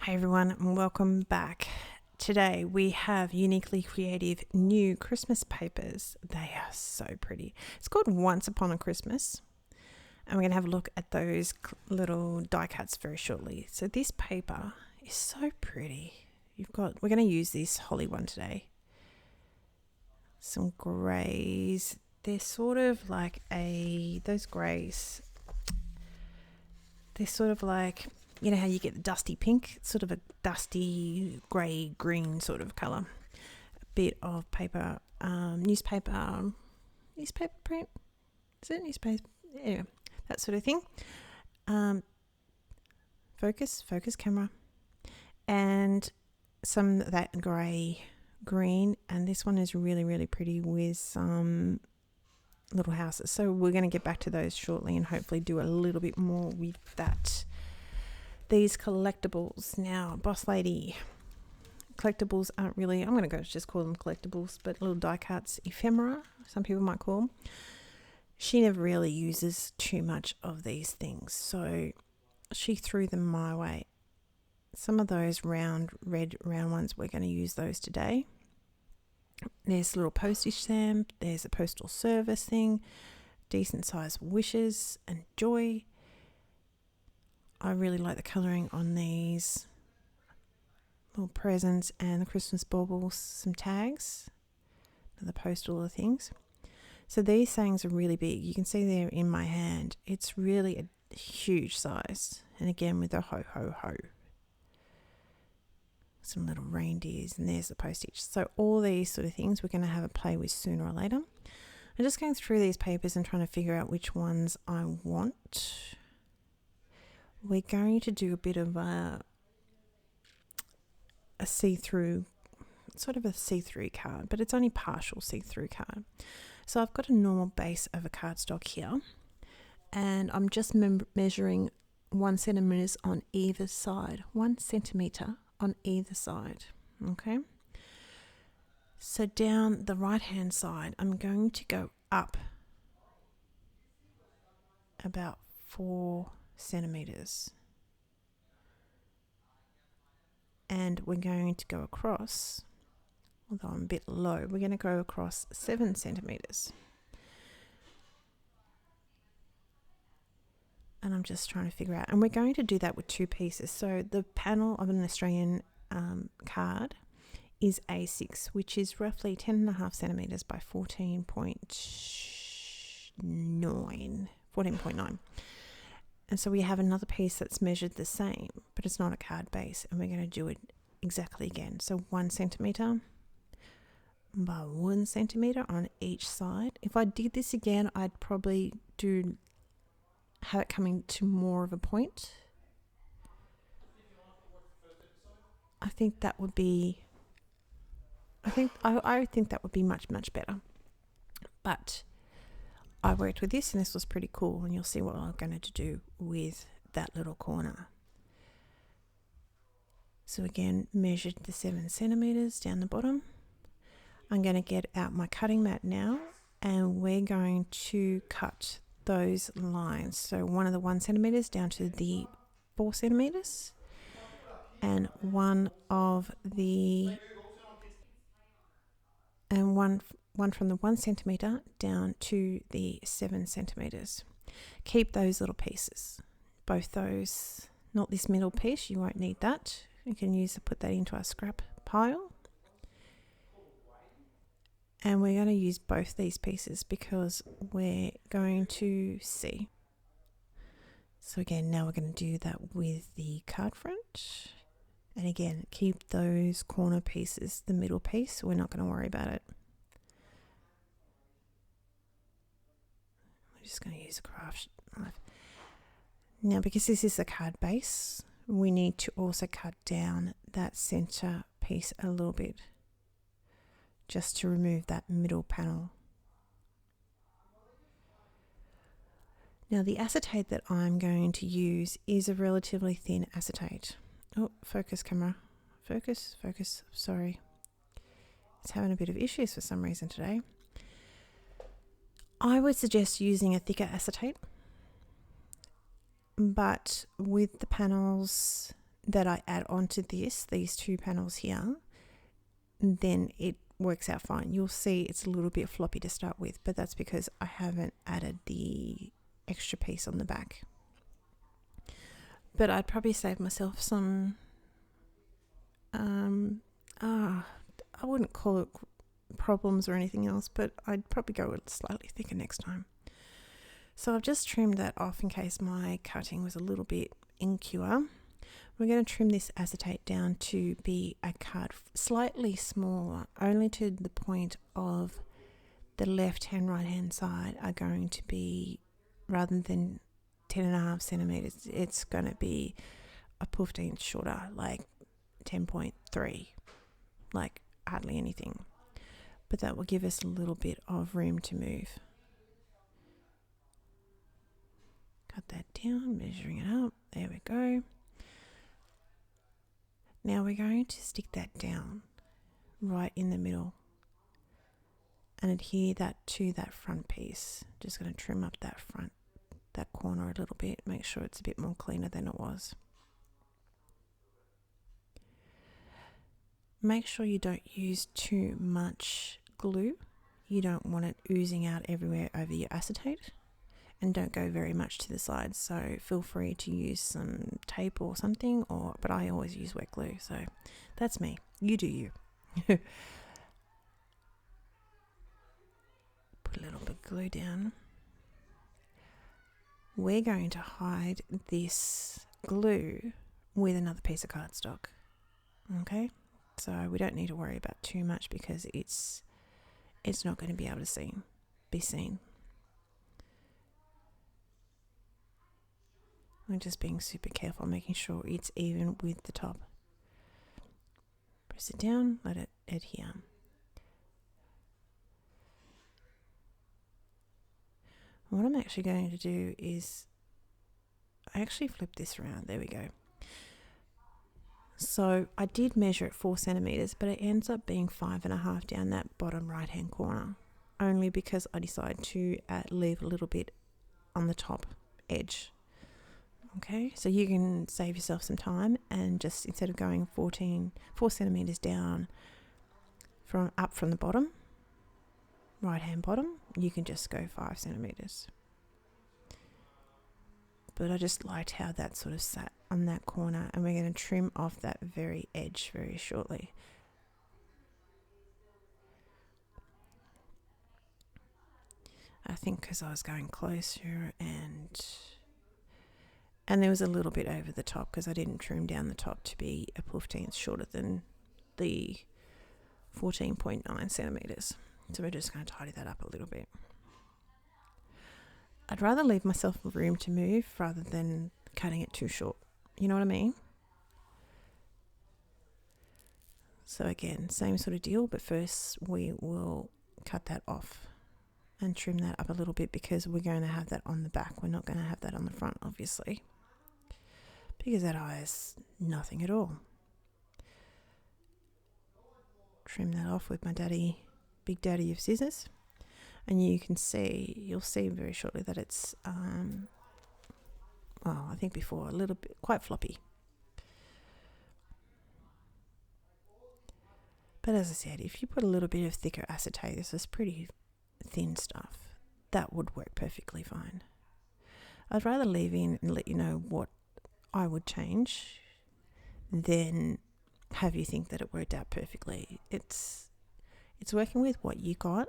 Hey everyone, and welcome back. Today we have Uniquely Creative new Christmas papers. They are so pretty. It's called Once Upon a Christmas, and we're going to have a look at those little die cuts very shortly. So this paper is so pretty. We're going to use this holly one today. Some greys. They're sort of like those greys. They're sort of like, you know how you get the dusty pink? It's sort of a dusty grey green sort of colour. A bit of paper, newspaper print. Is it newspaper? Yeah, that sort of thing. Focus camera. And some of that grey green. And this one is really, really pretty with some little houses. So we're going to get back to those shortly and hopefully do a little bit more with that. These collectibles. Now, Boss Lady, collectibles aren't really, I'm going to just call them collectibles, but little die cuts, ephemera, some people might call them. She never really uses too much of these things, so she threw them my way. Some of those red round ones, we're going to use those today. There's a little postage stamp, there's a postal service thing, decent size wishes and joy. I really like the colouring on these little presents and the Christmas baubles, some tags, the postal things. So these things are really big. You can see they're in my hand. It's really a huge size. And again with the ho, ho, ho. Some little reindeers, and there's the postage. So all these sort of things we're going to have a play with sooner or later. I'm just going through these papers and trying to figure out which ones I want. We're going to do a bit of a see-through, sort of a see-through card, but it's only partial see-through card. So I've got a normal base of a cardstock here, and I'm just measuring 1 centimetre on either side. 1 centimetre on either side, okay? So down the right-hand side, I'm going to go up about 4 centimetres. And we're going to go across, although I'm a bit low, we're going to go across 7 centimetres. And I'm just trying to figure out, and we're going to do that with 2 pieces. So the panel of an Australian card is A6, which is roughly 10.5 centimetres by 14.9. And so we have another piece that's measured the same, but it's not a card base, and we're going to do it exactly again. So 1 centimetre by 1 centimetre on each side. If I did this again, I'd probably have it coming to more of a point. I think that would be I think that would be much, much better. But I worked with this and this was pretty cool, and you'll see what I'm going to do with that little corner. So again, measured the 7 centimetres down the bottom. I'm going to get out my cutting mat now, and we're going to cut those lines. So one of the 1 centimetres down to the 4 centimetres, and one from the 1 centimetre down to the 7 centimetres. Keep those little pieces, both those, not this middle piece, you won't need that. You can put that into our scrap pile. And we're going to use both these pieces because we're going to see. So again, now we're going to do that with the card front. And again, keep those corner pieces, the middle piece, we're not going to worry about it. We're just going to use a craft knife. Now, because this is a card base, we need to also cut down that center piece a little bit, just to remove that middle panel. Now, the acetate that I'm going to use is a relatively thin acetate. Oh, focus camera. Focus. Sorry. It's having a bit of issues for some reason today. I would suggest using a thicker acetate, but with the panels that I add onto these two panels here, then it works out fine. You'll see it's a little bit floppy to start with, but that's because I haven't added the extra piece on the back. But I'd probably save myself some, I wouldn't call it problems or anything else, but I'd probably go with slightly thicker next time. So I've just trimmed that off in case my cutting was a little bit impure. We're going to trim this acetate down to be a cut slightly smaller, only to the point of the left hand, right hand side are going to be, rather than 10.5 centimeters, it's going to be a 15 shorter, like 10.3, like hardly anything. But that will give us a little bit of room to move. Cut that down, measuring it up. There we go. Now we're going to stick that down right in the middle and adhere that to that front piece. Just going to trim up that corner a little bit, make sure it's a bit more cleaner than it was. Make sure you don't use too much glue. You don't want it oozing out everywhere over your acetate, and don't go very much to the sides, so feel free to use some tape or something, but I always use wet glue, so that's me. You do you. Put a little bit of glue down. We're going to hide this glue with another piece of cardstock. Okay, so we don't need to worry about too much because it's not going to be able to be seen. I'm just being super careful, making sure it's even with the top. Press it down, let it adhere. What I'm actually going to do is, I actually flip this around. There we go. So I did measure it 4 centimeters, but it ends up being 5.5 down that bottom right hand corner, only because I decided to leave a little bit on the top edge. Okay, so you can save yourself some time and just, instead of going 4 centimeters down from the bottom, right hand bottom, you can just go 5 centimeters. But I just liked how that sort of sat on that corner, and we're going to trim off that very edge very shortly. I think because I was going closer and there was a little bit over the top because I didn't trim down the top to be a 15th shorter than the 14.9 centimeters. So we're just going to tidy that up a little bit. I'd rather leave myself room to move rather than cutting it too short. You know what I mean? So again, same sort of deal, but first we will cut that off and trim that up a little bit because we're going to have that on the back. We're not going to have that on the front, obviously, because that has nothing at all. Trim that off with my big daddy of scissors, and you'll see very shortly that it's I think before a little bit quite floppy. But as I said, if you put a little bit of thicker acetate, this is pretty thin stuff, that would work perfectly fine. I'd rather leave in and let you know what I would change than have you think that it worked out perfectly. It's working with what you got,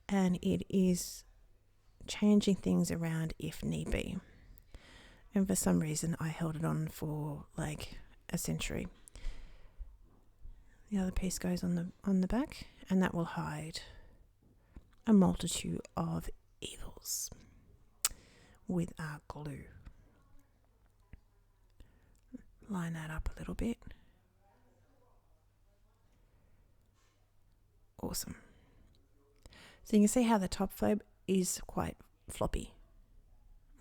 and it is changing things around if need be. And for some reason I held it on for like a century. The other piece goes on the back, and that will hide a multitude of evils with our glue. Line that up a little bit. Awesome. So you can see how the top flap is quite floppy.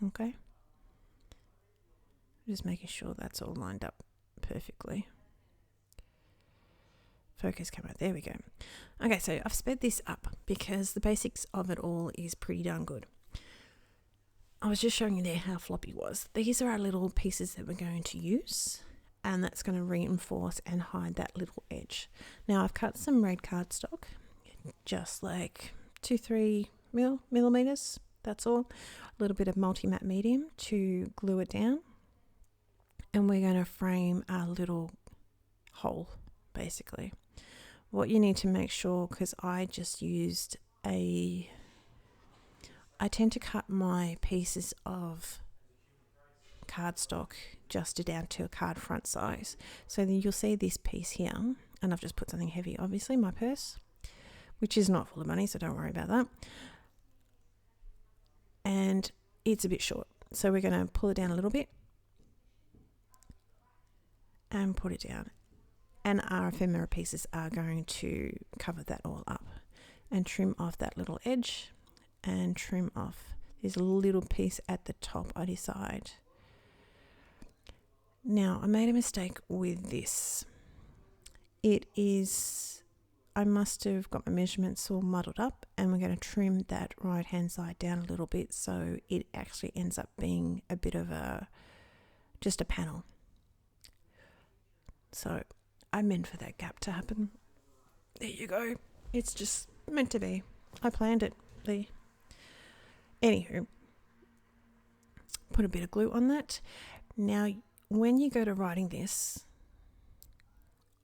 Okay. Just making sure that's all lined up perfectly. Focus camera, there we go. Okay, so I've sped this up because the basics of it all is pretty darn good. I was just showing you there how floppy it was. These are our little pieces that we're going to use, and that's going to reinforce and hide that little edge. Now I've cut some red cardstock, just like 2-3 millimeters, that's all. A little bit of multi-matte medium to glue it down, and we're going to frame our little hole basically. What you need to make sure, because I tend to cut my pieces of cardstock just down to a card front size. So then you'll see this piece here, and I've just put something heavy, obviously, my purse, which is not full of money, so don't worry about that. And it's a bit short, so we're going to pull it down a little bit and put it down. And our ephemera pieces are going to cover that all up and trim off that little edge and trim off this little piece at the top either side. Now, I made a mistake with this. I must have got my measurements all muddled up, and we're going to trim that right hand side down a little bit so it actually ends up being a bit of just a panel. So I meant for that gap to happen. There you go. It's just meant to be. I planned it. Anywho, put a bit of glue on that. Now, when you go to writing this,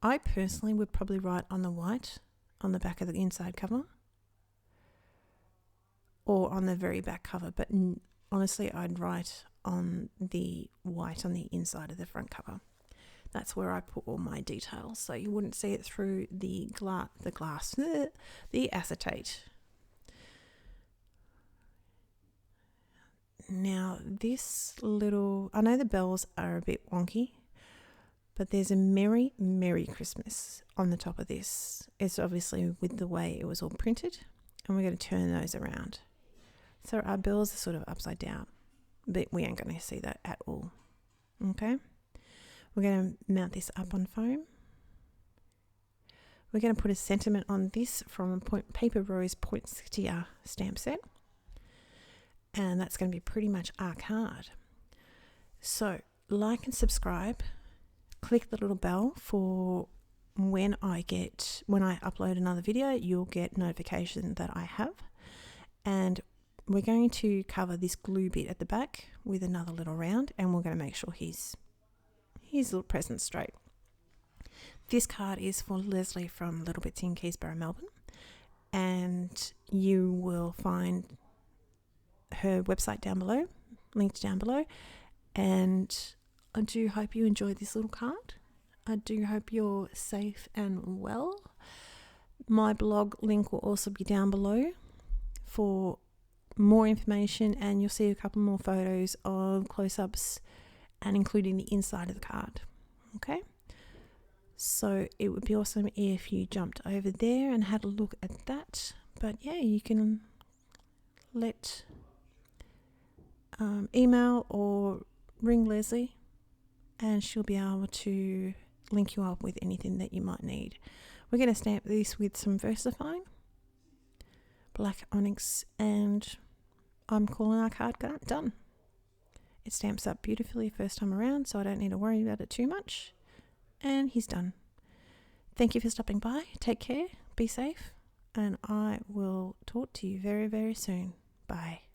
I personally would probably write on the white on the back of the inside cover or on the very back cover, but honestly, I'd write on the white on the inside of the front cover. That's where I put all my details, so you wouldn't see it through the acetate. Now this I know the bells are a bit wonky, but there's a Merry, Merry Christmas on the top of this. It's obviously with the way it was all printed, and we're going to turn those around. So our bells are sort of upside down, but we ain't going to see that at all. Okay? We're going to mount this up on foam. We're going to put a sentiment on this from Paper Rose Poinsettia stamp set. And that's going to be pretty much our card. So like and subscribe. Click the little bell for when I upload another video, you'll get notification that I have. And we're going to cover this glue bit at the back with another little round, and we're going to make sure his little present's straight. This card is for Leslie from Little Bits in Keysborough, Melbourne, and you will find her website down below, linked down below. And I do hope you enjoyed this little card. I do hope you're safe and well. My blog link will also be down below for more information, and you'll see a couple more photos of close-ups and including the inside of the card. Okay, so it would be awesome if you jumped over there and had a look at that. But yeah, you can email or ring Leslie, and she'll be able to link you up with anything that you might need. We're going to stamp this with some VersaFine black onyx, and I'm calling our card done. It stamps up beautifully first time around, so I don't need to worry about it too much. And he's done. Thank you for stopping by. Take care, be safe, and I will talk to you very, very soon. Bye.